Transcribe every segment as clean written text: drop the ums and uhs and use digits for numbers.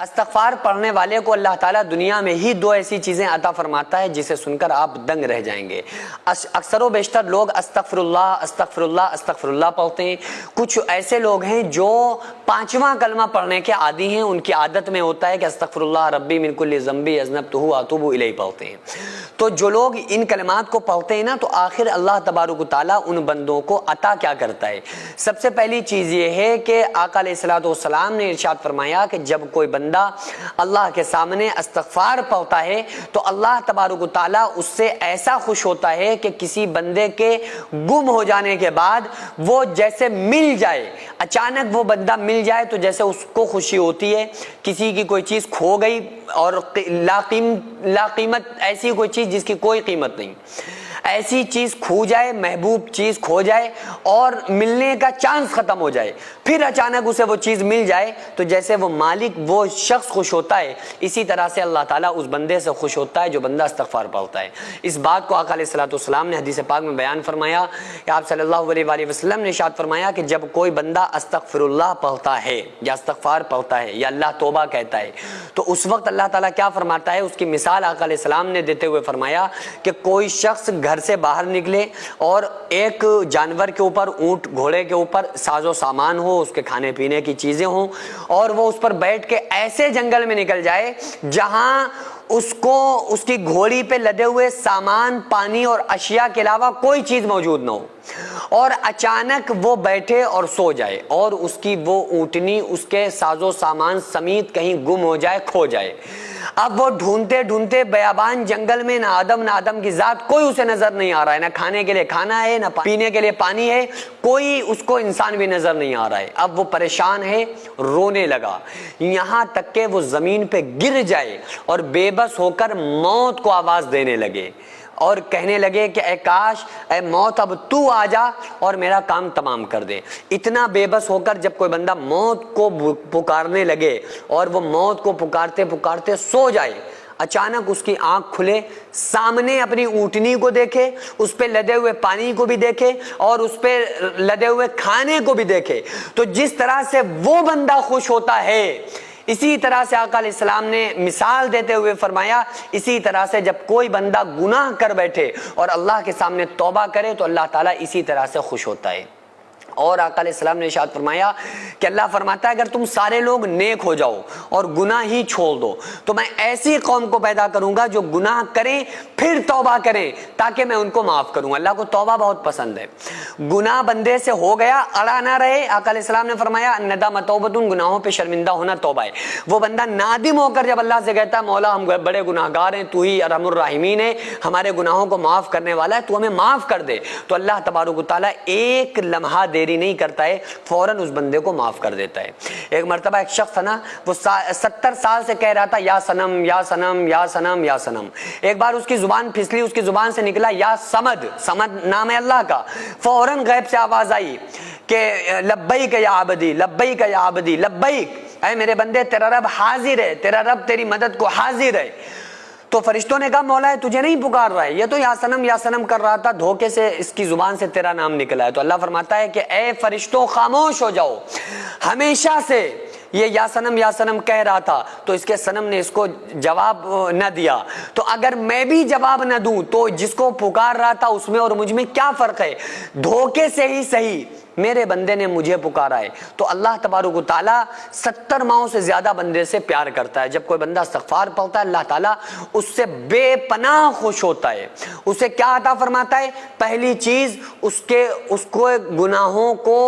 استغفار پڑھنے والے کو اللہ تعالیٰ دنیا میں ہی دو ایسی چیزیں عطا فرماتا ہے جسے سن کر آپ دنگ رہ جائیں گے۔ اکثر و بیشتر لوگ استغفر اللہ استغفر اللہ استغفر اللہ پڑھتے ہیں۔ کچھ ایسے لوگ ہیں جو 5واں کلمہ پڑھنے کے عادی ہیں، ان کی عادت میں ہوتا ہے کہ استغفر اللہ ربی من کل ذنبی اذنبتہ واتوب الیہ پڑھتے ہیں۔ تو جو لوگ ان کلمات کو پڑھتے ہیں نا، تو آخر اللہ تبارک و تعالیٰ ان بندوں کو عطا کیا کرتا ہے؟ سب سے پہلی چیز یہ ہے کہ آقا علیہ الصلوۃ والسلام نے ارشاد فرمایا کہ جب کوئی بندہ اللہ کے سامنے استغفار پڑھتا ہے تو اللہ تبارک و تعالیٰ اس سے ایسا خوش ہوتا ہے کہ کسی بندے کے گم ہو جانے کے بعد وہ جیسے مل جائے، اچانک وہ بندہ مل جائے تو جیسے اس کو خوشی ہوتی ہے۔ کسی کی کوئی چیز کھو گئی اور لا قیمت ایسی کوئی چیز جس کی کوئی قیمت نہیں، ایسی چیز کھو جائے، محبوب چیز کھو جائے اور ملنے کا چانس ختم ہو جائے، پھر اچانک اسے وہ چیز مل جائے تو جیسے وہ مالک وہ شخص خوش ہوتا ہے، اسی طرح سے اللہ تعالیٰ اس بندے سے خوش ہوتا ہے جو بندہ استغفار پڑھتا ہے۔ اس بات کو آقا علیہ الصلوۃ والسلام نے حدیث پاک میں بیان فرمایا کہ آپ صلی اللہ علیہ وآلہ وسلم نے ارشاد فرمایا کہ جب کوئی بندہ استغفر اللہ پڑھتا ہے یا استغفار پڑھتا ہے یا اللہ توبہ کہتا ہے تو اس وقت اللہ تعالیٰ کیا فرماتا ہے؟ اس کی مثال آقا علیہ السلام نے دیتے ہوئے فرمایا کہ کوئی شخص گھر سے باہر نکلے اور ایک جانور کے اوپر، اونٹ گھوڑے کے اوپر ساز و سامان ہو، اس کے کھانے پینے کی چیزیں ہوں، اور وہ اس پر بیٹھ کے ایسے جنگل میں نکل جائے جہاں اس کو اس کی گھوڑی پہ لدے ہوئے سامان، پانی اور اشیاء کے علاوہ کوئی چیز موجود نہ ہو، اور اچانک وہ بیٹھے اور سو جائے اور اس کی وہ اونٹنی اس کے ساز و سامان سمیت کہیں گم ہو جائے، کھو جائے۔ اب وہ ڈھونڈتے ڈھونڈتے بیابان جنگل میں نہ آدم کی ذات کوئی اسے نظر نہیں آ رہا ہے، نہ کھانے کے لیے کھانا ہے، نہ پینے کے لیے پانی ہے، کوئی اس کو انسان بھی نظر نہیں آ رہا ہے۔ اب وہ پریشان ہے، رونے لگا، یہاں تک کہ وہ زمین پہ گر جائے اور بے بس ہو کر موت کو آواز دینے لگے اور کہنے لگے کہ اے کاش، اے موت اب تو آ جا اور میرا کام تمام کر دے۔ اتنا بے بس ہو کر جب کوئی بندہ موت کو پکارنے لگے اور وہ موت کو پکارتے پکارتے سو جائے، اچانک اس کی آنکھ کھلے، سامنے اپنی اونٹنی کو دیکھے، اس پہ لدے ہوئے پانی کو بھی دیکھے اور اس پہ لدے ہوئے کھانے کو بھی دیکھے، تو جس طرح سے وہ بندہ خوش ہوتا ہے، اسی طرح سے آقا علیہ السلام نے مثال دیتے ہوئے فرمایا، اسی طرح سے جب کوئی بندہ گناہ کر بیٹھے اور اللہ کے سامنے توبہ کرے تو اللہ تعالیٰ اسی طرح سے خوش ہوتا ہے۔ اور آقا علیہ السلام نے ارشاد فرمایا کہ اللہ فرماتا ہے اگر تم سارے لوگ نیک ہو جاؤ اور گناہ ہی چھوڑ دو تو میں ایسی قوم کو پیدا کروں گا جو گناہ کریں پھر توبہ کریں تاکہ میں ان کو معاف کروں۔ اللہ کو توبہ بہت پسند ہے۔ گناہ بندے سے ہو گیا، اڑا نہ رہے۔ آقا علیہ السلام نے فرمایا ندامت توبۃ، گناہوں پہ شرمندہ ہونا توبہ ہے۔ وہ بندہ نادم ہو کر جب اللہ سے کہتا ہے مولا ہم بڑے گناہ گار ہیں، تو ہی ارحم الراحمین ہے، ہمارے گناہوں کو معاف کرنے والا ہے، تو ہمیں معاف کر دے، تو اللہ تبارک و تعالیٰ ایک لمحہ دیری نہیں کرتا ہے، فوراً اس بندے کو معاف کر دیتا ہے۔ ایک مرتبہ ایک شخص تھا نا، وہ 70 سال سے کہہ رہا تھا یا صنم یا صنم یا صنم یا صنم۔ ایک بار اس کی زبان پھسلی، اس کی زبان سے نکلا یا صمد، صمد نام ہے اللہ کا۔ فوراً غیب سے آواز آئی کہ لبیک یا عبدی، لبیک یا عبدی، لبیک، اے میرے بندے تیرا رب حاضر ہے، تیرا رب تیری مدد کو حاضر ہے۔ تو فرشتوں نے کہا مولا ہے تجھے نہیں پکار رہا ہے، یہ تو یا سنم کر رہا تھا، دھوکے سے اس کی زبان سے تیرا نام نکلا ہے۔ تو اللہ فرماتا ہے کہ اے فرشتوں خاموش ہو جاؤ، ہمیشہ سے یہ یا سنم کہہ رہا تھا تو اس کے صنم نے اس کو جواب نہ دیا، تو اگر میں بھی جواب نہ دوں تو جس کو پکار رہا تھا اس میں اور مجھ میں کیا فرق ہے؟ دھوکے سے ہی صحیح میرے بندے نے مجھے پکارا ہے۔ تو اللہ تبارک و تعالیٰ 70 ماؤں سے زیادہ بندے سے پیار کرتا ہے۔ جب کوئی بندہ استغفار پڑھتا ہے اللہ تعالیٰ اس سے بے پناہ خوش ہوتا ہے۔ اسے کیا عطا فرماتا ہے؟ پہلی چیز اس کو گناہوں کو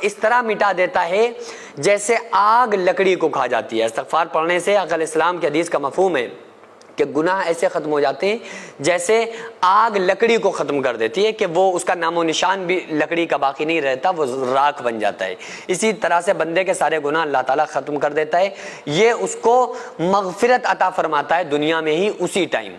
اس طرح مٹا دیتا ہے جیسے آگ لکڑی کو کھا جاتی ہے۔ استغفار پڑھنے سے آقا علیہ السلام کی حدیث کا مفہوم ہے کہ گناہ ایسے ختم ہو جاتے ہیں جیسے آگ لکڑی کو ختم کر دیتی ہے کہ وہ اس کا نام و نشان بھی لکڑی کا باقی نہیں رہتا، وہ راکھ بن جاتا ہے۔ اسی طرح سے بندے کے سارے گناہ اللہ تعالیٰ ختم کر دیتا ہے، یہ اس کو مغفرت عطا فرماتا ہے دنیا میں ہی اسی ٹائم۔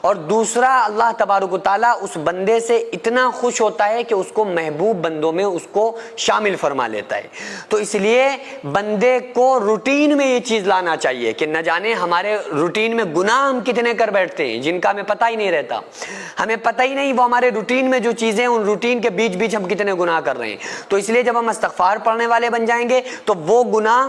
اور دوسرا اللہ تبارک و تعالیٰ اس بندے سے اتنا خوش ہوتا ہے کہ اس کو محبوب بندوں میں اس کو شامل فرما لیتا ہے۔ تو اس لیے بندے کو روٹین میں یہ چیز لانا چاہیے کہ نہ جانے ہمارے روٹین میں گناہ ہم کتنے کر بیٹھتے ہیں جن کا ہمیں پتہ ہی نہیں رہتا، ہمیں پتہ ہی نہیں وہ ہمارے روٹین میں جو چیزیں ان روٹین کے بیچ ہم کتنے گناہ کر رہے ہیں۔ تو اس لیے جب ہم استغفار پڑھنے والے بن جائیں گے تو وہ گناہ